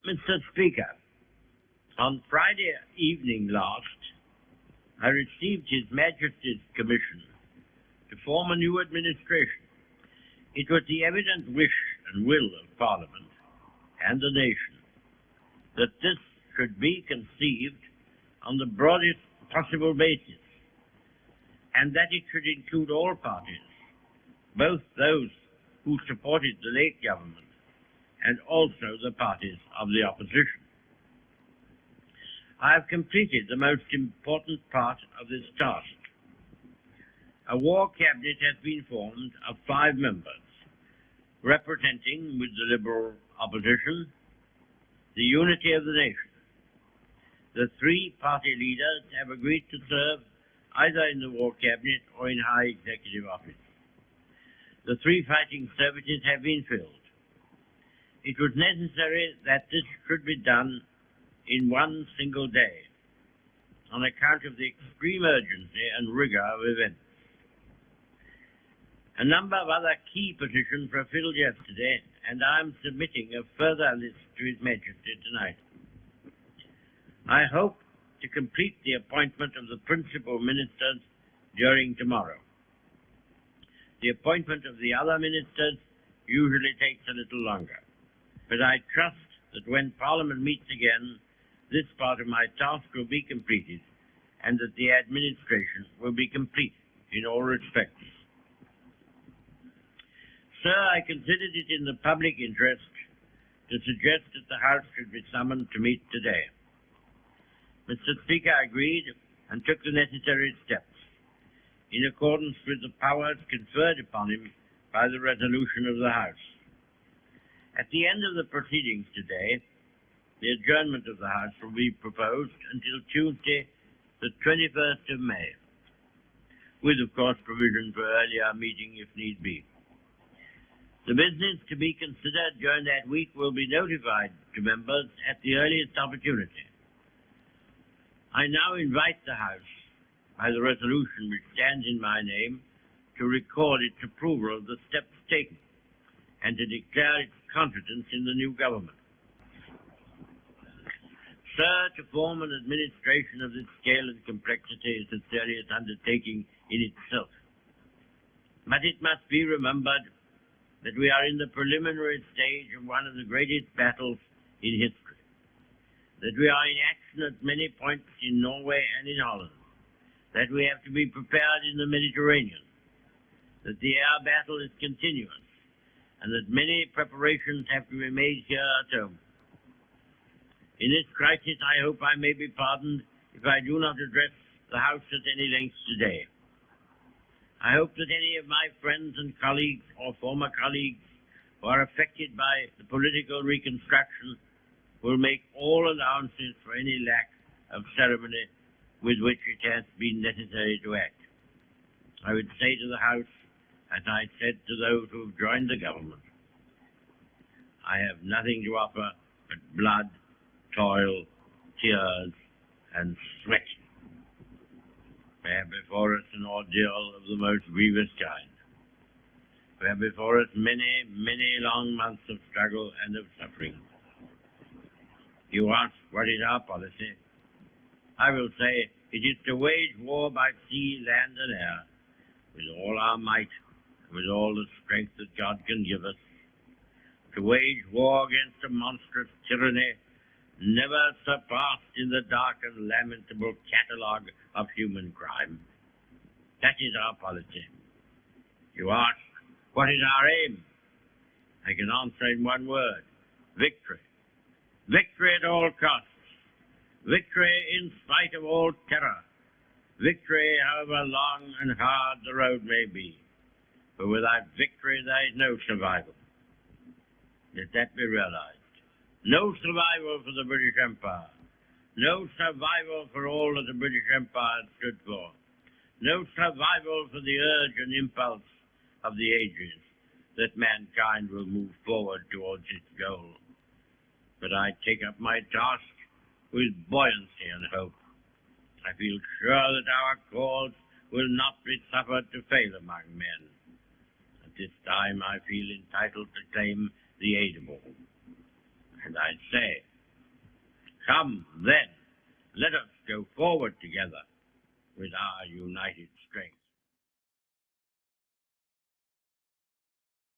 Mr. Speaker, on Friday evening last, I received His Majesty's commission to form a new administration. It was the evident wish and will of Parliament and the nation that this should be conceived on the broadest possible basis, and that it should include all parties, both those who supported the late government and also the parties of the opposition. I have completed the most important part of this task. A war cabinet has been formed of 5 members, representing, with the Liberal opposition, the unity of the nation. The 3 party leaders have agreed to serve either in the war cabinet or in high executive office. The 3 fighting services have been filled. It was necessary that this should be done in one single day, on account of the extreme urgency and rigor of events. A number of other key positions were filled yesterday, and I am submitting a further list to His Majesty tonight. I hope to complete the appointment of the principal ministers during tomorrow. The appointment of the other ministers usually takes a little longer, but I trust that when Parliament meets again, this part of my task will be completed, and that the administration will be complete in all respects. Sir, I considered it in the public interest to suggest that the House should be summoned to meet today. Mr. Speaker agreed and took the necessary steps in accordance with the powers conferred upon him by the resolution of the House. At the end of the proceedings today, the adjournment of the House will be proposed until Tuesday, the 21st of May, with, of course, provision for earlier meeting if need be. The business to be considered during that week will be notified to members at the earliest opportunity. I now invite the House, by the resolution which stands in my name, to record its approval of the steps taken and to declare its confidence in the new government. Sir, to form an administration of this scale and complexity is a serious undertaking in itself. But it must be remembered that we are in the preliminary stage of one of the greatest battles in history, that we are in action at many points in Norway and in Holland, that we have to be prepared in the Mediterranean, that the air battle is continuous, and that many preparations have to be made here at home. In this crisis, I hope I may be pardoned if I do not address the House at any length today. I hope that any of my friends and colleagues or former colleagues who are affected by the political reconstruction will make all allowances for any lack of ceremony with which it has been necessary to act. I would say to the House, as I said to those who have joined the government, I have nothing to offer but blood, toil, tears, and sweat. We have before us an ordeal of the most grievous kind. We have before us many, many long months of struggle and of suffering. You ask, what is our policy? I will say, it is to wage war by sea, land, and air, with all our might, with all the strength that God can give us, to wage war against a monstrous tyranny never surpassed in the dark and lamentable catalogue of human crime. That is our policy. You ask, what is our aim? I can answer in one word: victory. Victory at all costs. Victory in spite of all terror. Victory however long and hard the road may be. For without victory there is no survival. Let that be realized. No survival for the British Empire. No survival for all that the British Empire stood for. No survival for the urge and impulse of the ages that mankind will move forward towards its goal. But I take up my task with buoyancy and hope. I feel sure that our cause will not be suffered to fail among men. At this time I feel entitled to claim the aid of all. And I say, Come, then, let us go forward together with our united strength.